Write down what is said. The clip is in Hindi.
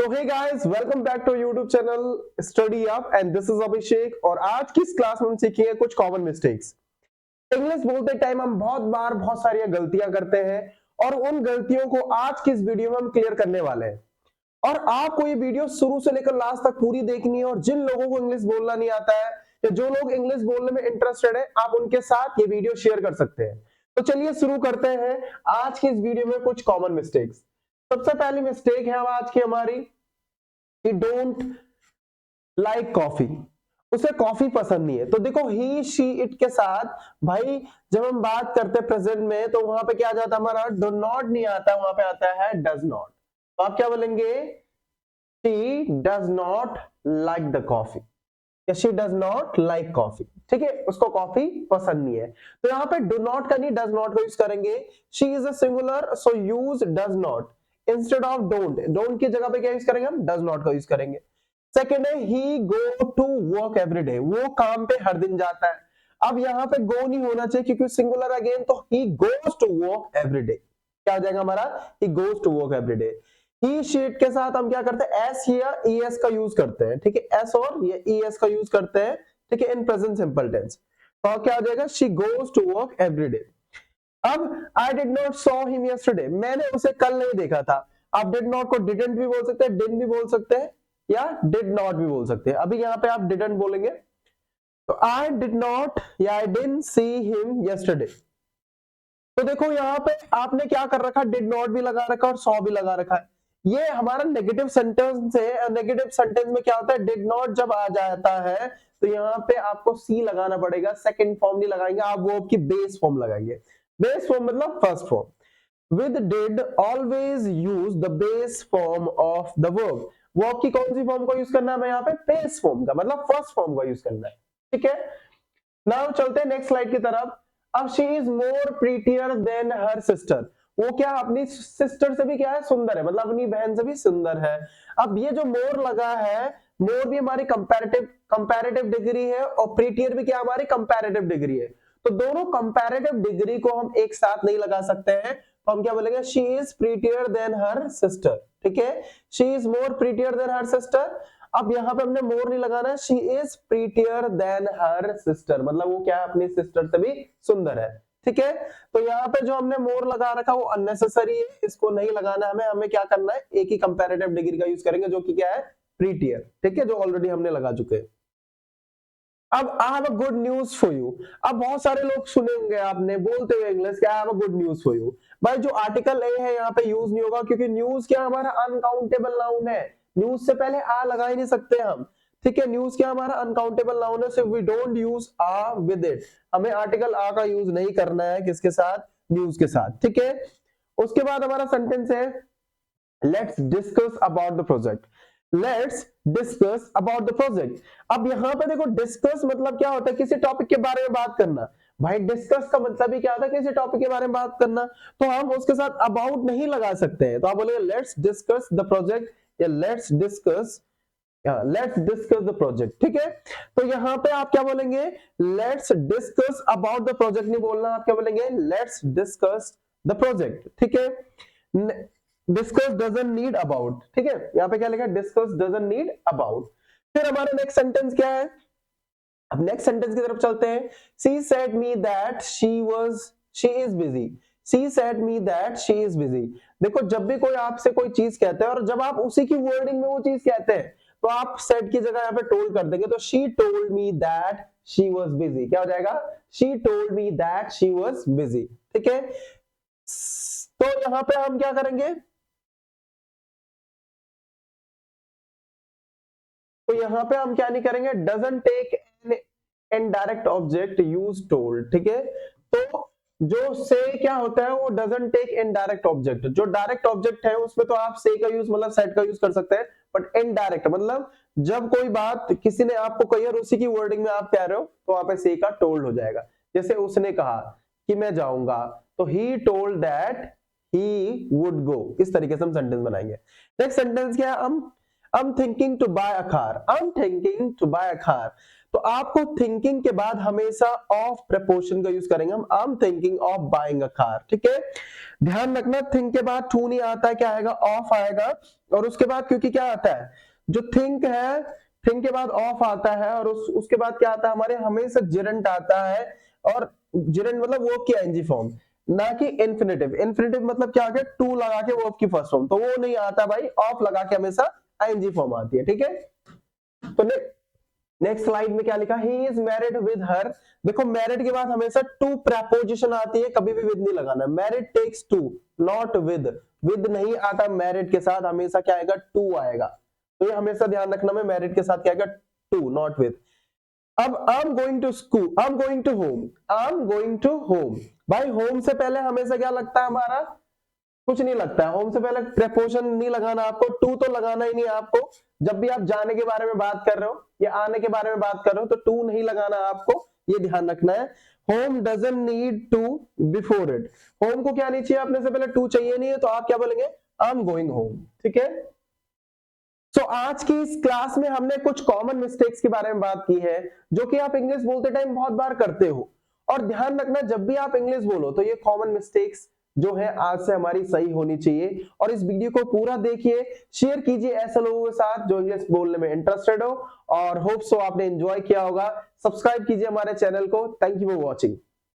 So hey guys, welcome back to YouTube channel study up and this is Abhishek. और आज की इस क्लास में हम सीखेंगे कुछ कॉमन मिस्टेक्स। इंग्लिश बोलते टाइम हम बहुत बार बहुत सारी गलतियां करते हैं और उन गलतियों को आज की इस वीडियो में हम क्लियर करने वाले हैं। और आपको ये वीडियो शुरू से लेकर लास्ट तक पूरी देखनी है। और जिन लोगों को इंग्लिश बोलना नहीं आता है या जो लोग इंग्लिश बोलने में इंटरेस्टेड है, आप उनके साथ ये वीडियो शेयर कर सकते हैं। तो चलिए शुरू करते हैं आज की इस वीडियो में कुछ कॉमन मिस्टेक्स। सबसे पहली मिस्टेक है आज की हमारी, he don't like coffee, उसे कॉफी पसंद नहीं है। तो देखो ही शी इट के साथ भाई जब हम बात करते हैं प्रेजेंट में तो वहां पे क्या आ जाता है, हमारा डू नॉट नहीं आता, वहां पे आता है डज नॉट। तो आप क्या बोलेंगे, she does not like the coffee या she does not like coffee. ठीक है, उसको कॉफी पसंद नहीं है। तो यहाँ पे डू नॉट का नहीं डज नॉट को यूज करेंगे। She is a singular, so use does not instead of don't. Don't की जगह पे क्या यूज करेंगे, हम डज नॉट का यूज करेंगे। सेकेंड है he go to work every day, वो काम पे हर दिन जाता है। अब यहाँ पे गो नहीं होना चाहिए क्योंकि सिंगुलर अगेन, तो he goes to work every day. क्या हो जाएगा हमारा, he goes to work every day. ही शीट के साथ हम क्या करते हैं, एस या ईएस का यूज करते हैं। ठीक है, एस और ये ईएस का यूज करते हैं। ठीक है, इन प्रेजेंट सिंपल टेंस। तो क्या हो जाएगा, she goes to work every day. अब I did not saw him yesterday, मैंने उसे कल नहीं देखा था। आप डिड नॉट को डिडंट भी बोल सकते हैं, डिड भी बोल सकते हैं या डिड नॉट भी बोल सकते हैं। अभी यहाँ पे आप डिडंट बोलेंगे तो आई डिड नॉट या I didn't see him yesterday. तो देखो यहाँ पे आपने क्या कर रखा, डिड नॉट भी लगा रखा और सॉ भी लगा रखा है। ये हमारा नेगेटिव सेंटेंस है। नेगेटिव सेंटेंस में क्या होता है, डिड नॉट जब आ जाता है तो यहाँ पे आपको सी लगाना पड़ेगा। सेकंड फॉर्म नहीं लगाएंगे आप, वो आपकी बेस फॉर्म लगाएंगे। बेस फॉर्म मतलब first form. With did always use the base form of the verb. Verb की कौन सी फॉर्म को यूज करना है हमें यहाँ पे, बेस फॉर्म का, मतलब फर्स्ट फॉर्म का यूज करना है। ठीक है, नाउ चलते हैं नेक्स्ट स्लाइड की तरफ। अब she is more prettier than her sister, वो क्या अपनी सिस्टर से भी क्या है, सुंदर है, मतलब अपनी बहन से भी सुंदर है। अब ये जो मोर लगा है, मोर भी हमारी कंपैरेटिव डिग्री है और प्रीटियर भी क्या हमारी कंपैरेटिव डिग्री है। तो दोनों कंपैरेटिव डिग्री को हम एक साथ नहीं लगा सकते हैं। तो हम क्या बोलेंगे, she is prettier than her sister. ठीक है, she is more prettier than her sister. अब यहाँ पे हमने मोर नहीं लगाना है, she is prettier than her sister, मतलब वो क्या है, अपनी सिस्टर से भी सुंदर है। ठीक है, तो यहाँ पे जो हमने मोर लगा रखा वो अननेसेसरी है, इसको नहीं लगाना हमें। हमें क्या करना है, एक ही कंपैरेटिव डिग्री का यूज करेंगे जो कि क्या है, प्रीटियर। ठीक है, जो ऑलरेडी हमने लगा चुके हैं। अब I have a good news for you. अब बहुत सारे लोग सुने होंगे आपने बोलते हुए इंग्लिश, क्या I have a good news for you. भाई जो आर्टिकल ए है यहाँ पे यूज नहीं होगा क्योंकि न्यूज क्या हमारा अनकाउंटेबल नाउन है। न्यूज से पहले आ लगा ही नहीं सकते हम। ठीक है, न्यूज क्या हमारा अनकाउंटेबल नाउन है, so we don't use a with it. हमें आर्टिकल आ का यूज नहीं करना है, किसके साथ, न्यूज के साथ। ठीक है, उसके बाद हमारा सेंटेंस है let's discuss about the project. Let's discuss about the project. अब यहां पे देखो डिस्कस मतलब क्या होता है, किसी टॉपिक के बारे में बात करना। भाई डिस्कस का मतलब ही क्या होता है, किसी टॉपिक के बारे में बात करना। तो हम उसके साथ अबाउट नहीं लगा सकते हैं। तो आप बोलेंगे लेट्स डिस्कस द प्रोजेक्ट या लेट्स डिस्कस द प्रोजेक्ट। ठीक है, तो यहाँ पे आप क्या बोलेंगे, let's discuss about the project नहीं बोलना, आप क्या बोलेंगे, लेट्स डिस्कस द प्रोजेक्ट। ठीक है, डिस्कस डजंट नीड अबाउट। ठीक है, यहाँ पे क्या लिखा है, डिस्कस डजंट नीड अबाउट। फिर हमारा नेक्स्ट सेंटेंस क्या है, अब नेक्स्ट सेंटेंस की तरफ चलते हैं। She said me that she is busy. She said me that she is busy. देखो जब भी कोई आपसे कोई चीज कहता है और जब आप उसी की वर्डिंग में वो चीज कहते हैं तो आप सेड की जगह यहाँ पे टोल्ड कर देंगे। तो she told me that she was busy, क्या हो जाएगा, she told me that she was busy. ठीक है, तो यहाँ पे हम क्या करेंगे, तो यहां पे हम क्या नहीं करेंगे, doesn't take an indirect object use told. ठीक है, तो जो से क्या होता है वो डजंट टेक इनडायरेक्ट ऑब्जेक्ट। जो डायरेक्ट ऑब्जेक्ट है उसमें तो आप से का यूज मतलब सेट का यूज कर सकते हैं, बट इनडायरेक्ट मतलब जब कोई बात किसी ने आपको कही और उसी की वर्डिंग में आप कह रहे हो तो वहां पे से का टोल्ड हो जाएगा। जैसे उसने कहा कि मैं जाऊंगा, तो he told that he would go. इस तरीके से हम सेंटेंस बनाएंगे। नेक्स्ट सेंटेंस क्या है, I'm thinking to buy a car. I'm thinking to buy a car. तो आपको थिंकिंग के बाद हमेशा ऑफ प्रपोर्शन का यूज करेंगे हम। I am thinking of buying a car, ठीक है। ध्यान रखना थिंक के बाद टू नहीं आता है, क्या आएगा, ऑफ आएगा। और उसके बाद क्योंकि क्या आता है, जो थिंक है, थिंक के बाद ऑफ आता है, और उसके बाद क्या आता है हमारे, हमेशा जिरंट आता है। और जिरंट मतलब वर्ब की आईएनजी फॉर्म, ना कि इन्फिनेटिव। इन्फिनेटिव मतलब क्या आ गया, टू लगा के वर्ब की फर्स्ट फॉर्म, तो वो नहीं आता भाई, ऑफ लगा के हमेशा आईएनजी फॉर्म आती है, ठीक है। तो नेक्स्ट स्लाइड में क्या लिखा, he is married with her. देखो मैरिड के बाद हमेशा टू प्रपोजिशन आती है, कभी भी विद नहीं लगाना। Married takes to, not with. With नहीं आता मैरिड के साथ, हमेशा क्या आएगा, टू आएगा। तो ये हमेशा ध्यान रखना में, मैरिड के साथ क्या आएगा, टू, नॉट विद। अब I am going to school, I am going to home, I am going to home. भाई होम से पहले हमेशा क्या लगता है हमारा, कुछ नहीं लगता है। होम से पहले प्रेपोजिशन नहीं लगाना आपको, टू तो लगाना ही नहीं आपको। जब भी आप जाने के बारे में बात कर रहे हो या आने के बारे में बात कर रहे हो तो टू नहीं लगाना आपको, ये ध्यान रखना है। Home doesn't need to before it. Home को क्या नहीं चाहिए, अपने से पहले टू चाहिए नहीं है, तो आप क्या बोलेंगे, आई एम गोइंग होम, ठीक है। तो आज की इस क्लास में हमने कुछ कॉमन मिस्टेक्स के बारे में बात की है, जो कि आप इंग्लिश बोलते टाइम बहुत बार करते हो। और ध्यान रखना जब भी आप इंग्लिश बोलो तो ये कॉमन मिस्टेक्स जो है आज से हमारी सही होनी चाहिए। और इस वीडियो को पूरा देखिए, शेयर कीजिए ऐसे लोगों के साथ जो इंग्लिश बोलने में इंटरेस्टेड हो। और होप सो आपने एंजॉय किया होगा। सब्सक्राइब कीजिए हमारे चैनल को। Thank you for watching.